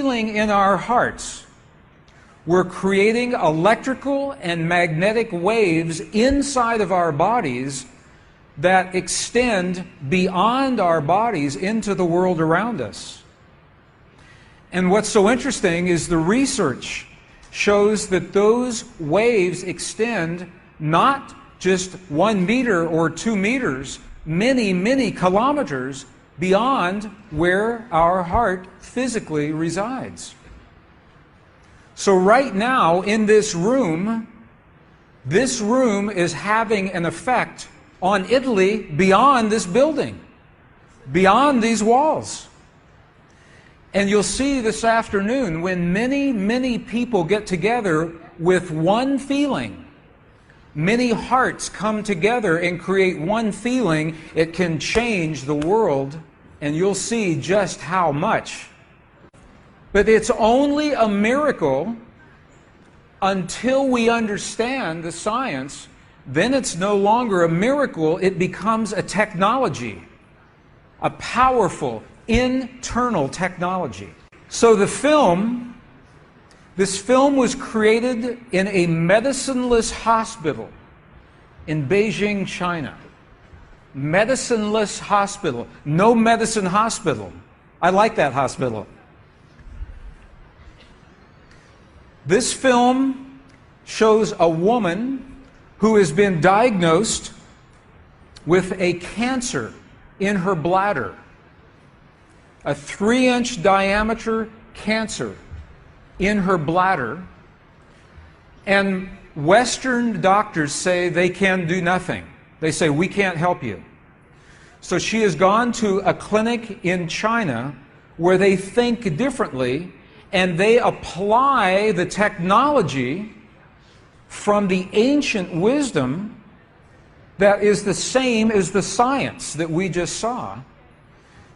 feeling in our hearts. We're creating electrical and magnetic waves inside of our bodies that extend beyond our bodies into the world around us. And what's so interesting is the research shows that those waves extend not just 1 meter or 2 meters, many, many kilometers beyond where our heart physically resides. So right now in this room is having an effect on Italy beyond this building, beyond these walls. And you'll see this afternoon when many, many people get together with one feeling, many hearts come together and create one feeling, it can change the world, and you'll see just how much. But it's only a miracle until we understand the science. Then it's no longer a miracle, it becomes a technology, a powerful internal technology. So this film was created in a medicineless hospital in Beijing, China. Medicineless hospital, no medicine hospital. I like that hospital. This film shows a woman who has been diagnosed with a cancer in her bladder, a 3-inch diameter cancer in her bladder, and Western doctors say they can do nothing. They say, we can't help you. So she has gone to a clinic in China where they think differently, and they apply the technology from the ancient wisdom that is the same as the science that we just saw.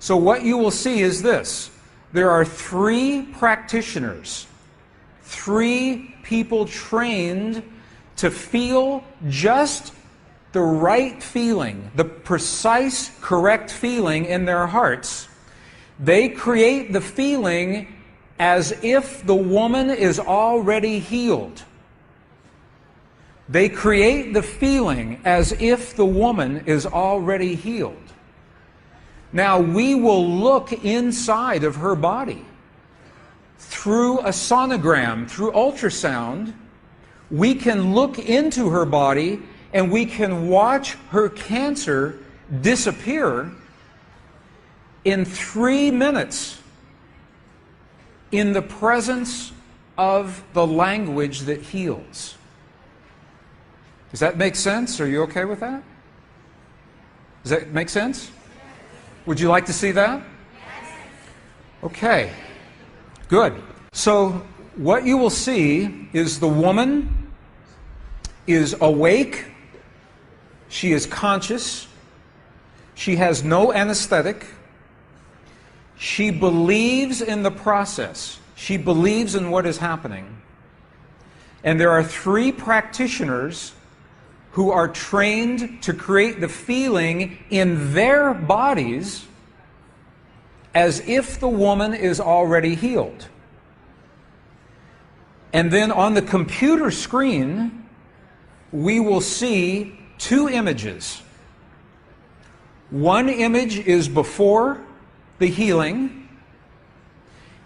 So what you will see is this. There are 3 practitioners, 3 people trained to feel just the right feeling, the precise, correct feeling in their hearts. They create the feeling as if the woman is already healed. They create the feeling as if the woman is already healed. Now we will look inside of her body through a sonogram, through ultrasound. We can look into her body and we can watch her cancer disappear in 3 minutes in the presence of the language that heals. Does that make sense? Are you okay with that? Does that make sense? Would you like to see that? Okay, good. So what you will see is the woman is awake, she is conscious, she has no anesthetic, she believes in the process, she believes in what is happening. And there are 3 practitioners who are trained to create the feeling in their bodies as if the woman is already healed. And then on the computer screen, we will see 2 images. One image is before the healing,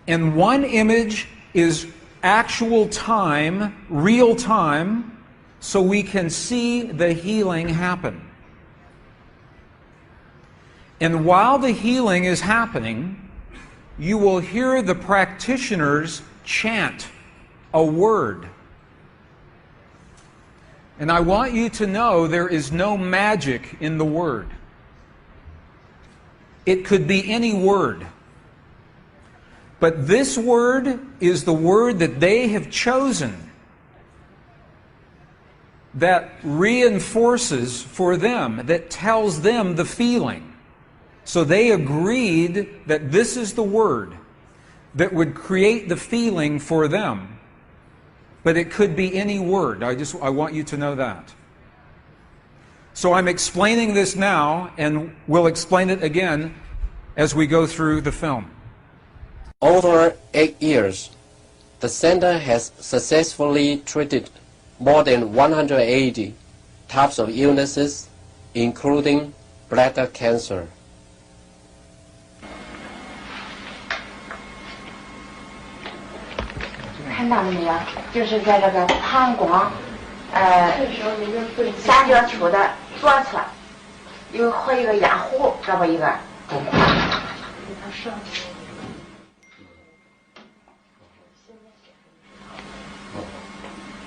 and one image is actual time, real time, so we can see the healing happen. And while the healing is happening, you will hear the practitioners chant a word. And I want you to know there is no magic in the word. It could be any word. But this word is the word that they have chosen that reinforces for them, that tells them the feeling. So they agreed that this is the word that would create the feeling for them. But it could be any word. I want you to know that. So I'm explaining this now, and we'll explain it again as we go through the film. Over 8 years, the center has successfully treated more than 180 types of illnesses, including bladder cancer. 看到了没有？就是在这个膀胱三角球的左侧和一个压壶，这么一个。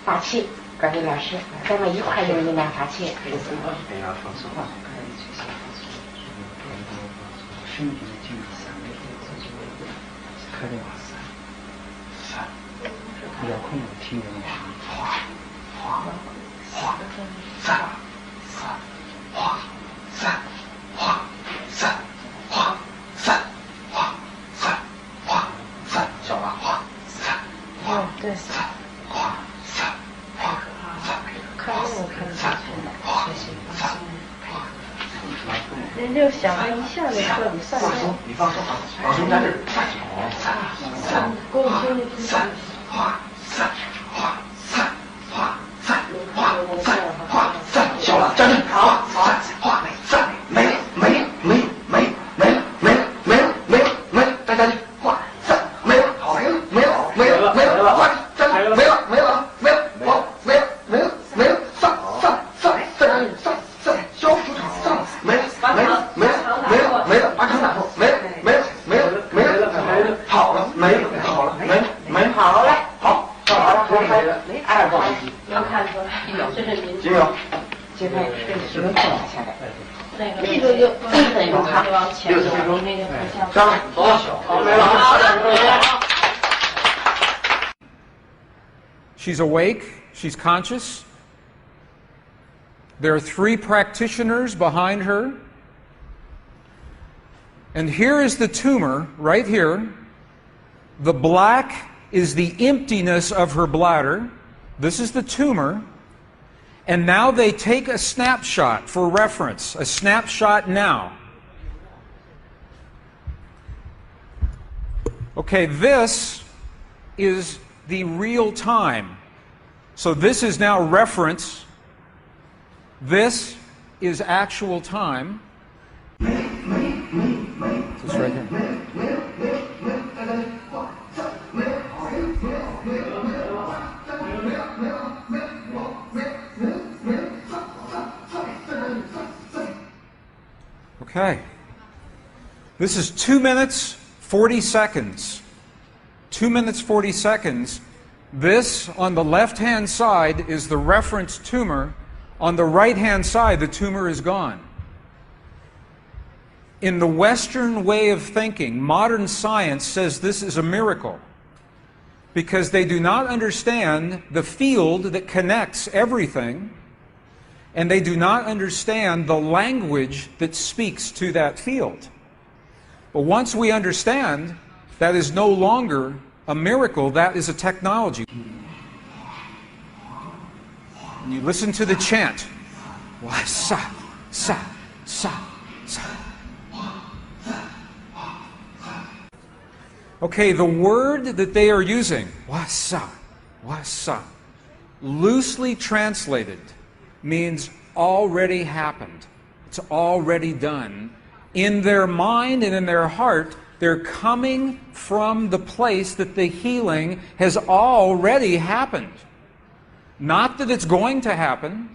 发气，各位老师，咱们一块用力来发气。遥控的听人哗哗哗三三哗三哗三哗三哗三哗三小了哗三哗对三哗三哗三看这个看下去了学习放松人就想了一下就彻底散松你放松放松在这儿三三够三哗三哗三哗三哗三哗三小了站着好三哗三没了没了没了没了没了没了没了没了没了再站着哗三没了没了没了没了没了哗站着没了没了没了好没了没了没了上上上再站着上上小出场上没了没了没了没了没了把场打破没了没了没了没了没了好了没了好了没了没了好了好。2个能看出来，这是您几秒？这个是能放下来。那个力度就往前走，那个不像。上来，走，好，没了。She's awake. She's conscious. There are 3 practitioners behind her. And here is the tumor, right here. The black is the emptiness of her bladder. This is the tumor. And now they take a snapshot for reference, a snapshot now. Okay, this is the real time. So this is now reference. This is actual time. This right here. Okay. This is 2 minutes, 40 seconds. 2 minutes, 40 seconds. This, on the left-hand side, is the reference tumor. On the right-hand side, the tumor is gone. In the Western way of thinking, modern science says this is a miracle because they do not understand the field that connects everything, and they do not understand the language that speaks to that field. But once we understand, that is no longer a miracle, that is a technology. And you listen to the chant. Wa sa sa sa sa. Okay, the word that they are using, wasa, loosely translated, means already happened. It's already done. In their mind and in their heart, they're coming from the place that the healing has already happened. Not that it's going to happen,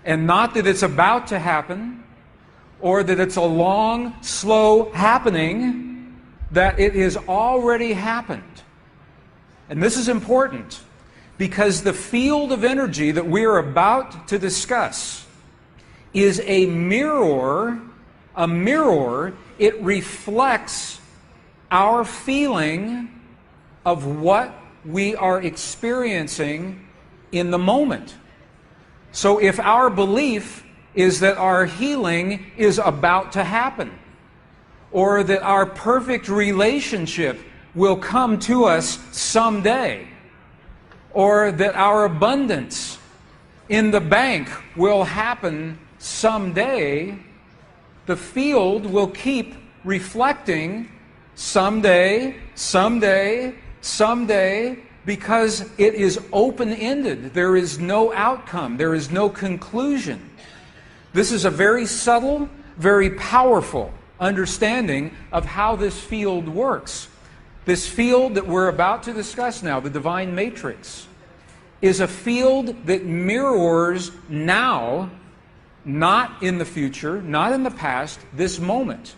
and not that it's about to happen, or that it's a long, slow happening, that it has already happened. And this is important because the field of energy that we are about to discuss is a mirror. A mirror, it reflects our feeling of what we are experiencing in the moment. So if our belief is that our healing is about to happen, or that our perfect relationship will come to us someday, or that our abundance in the bank will happen someday, the field will keep reflecting someday, someday, someday, because it is open-ended. There is no outcome. There is no conclusion. This is a very subtle, very powerful understanding of how this field works. This field that we're about to discuss now, the divine matrix, is a field that mirrors now, not in the future, not in the past, this moment.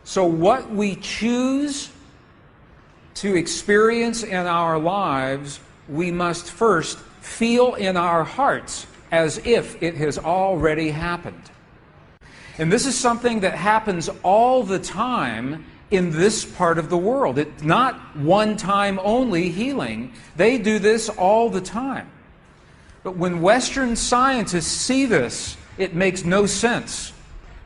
So what we choose to experience in our lives, we must first feel in our hearts as if it has already happened. And this is something that happens all the time in this part of the world. It's not one-time only healing. They do this all the time. But when Western scientists see this, it makes no sense,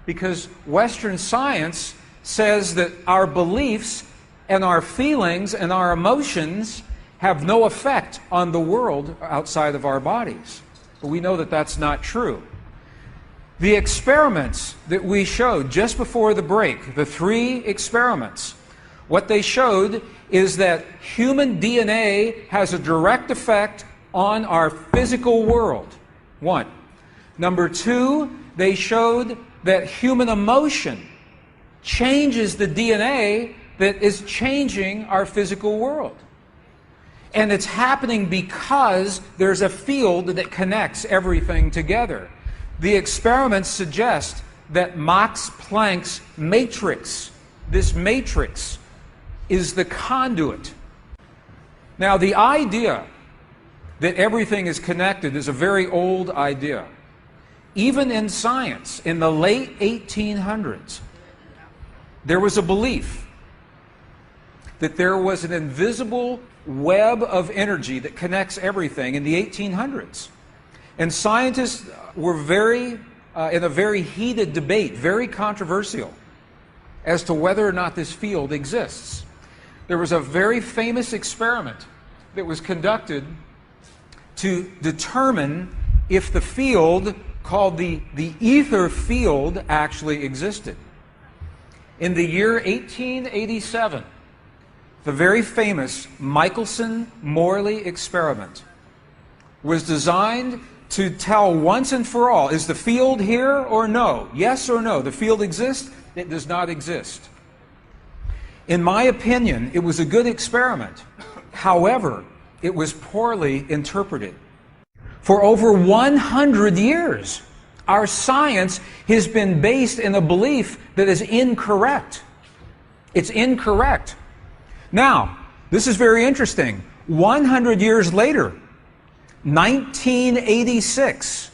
because Western science says that our beliefs and our feelings and our emotions have no effect on the world outside of our bodies. But we know that that's not true. The experiments that we showed just before the break, the 3 experiments, what they showed is that human DNA has a direct effect on our physical world. 1. Number 2, they showed that human emotion changes the DNA that is changing our physical world. And it's happening because there's a field that connects everything together. The experiments suggest that Max Planck's matrix, this matrix, is the conduit. Now, the idea that everything is connected is a very old idea. Even in science, in the late 1800s, there was a belief that there was an invisible web of energy that connects everything in the 1800s. And scientists were in a very heated debate, very controversial, as to whether or not this field exists. There was a very famous experiment that was conducted to determine if the field called the ether field actually existed. In the year 1887, the very famous Michelson-Morley experiment was designed to tell once and for all, is the field here or no? Yes or no? The field exists? It does not exist. In my opinion, it was a good experiment. However, it was poorly interpreted. For over 100 years, our science has been based in a belief that is incorrect. It's incorrect. Now, this is very interesting. 100 years later, 1986,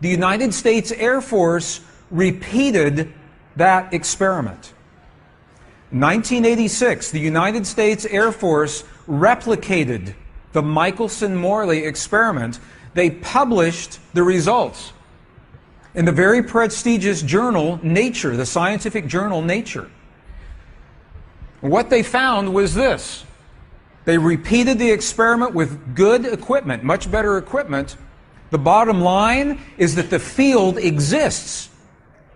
the United States Air Force repeated that experiment. 1986, the United States Air Force replicated the Michelson-Morley experiment. They published the results in the very prestigious journal Nature, the scientific journal Nature. What they found was this. They repeated the experiment with good equipment, much better equipment. The bottom line is that the field exists.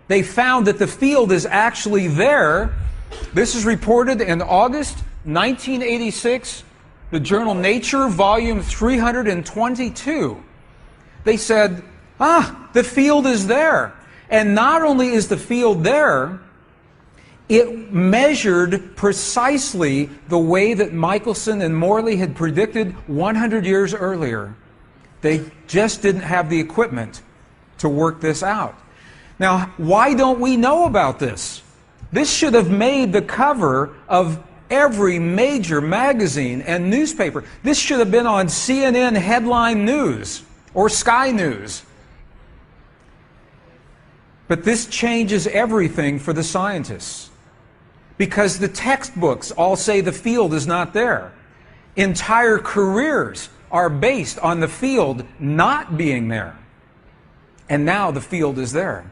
They found that the field is actually there. This is reported in August 1986, the journal Nature, volume 322. They said, the field is there. And not only is the field there, it measured precisely the way that Michelson and Morley had predicted 100 years earlier. They just didn't have the equipment to work this out. Now, why don't we know about this? This should have made the cover of every major magazine and newspaper. This should have been on CNN headline news or Sky News. But this changes everything for the scientists, because the textbooks all say the field is not there. Entire careers are based on the field not being there. And now the field is there.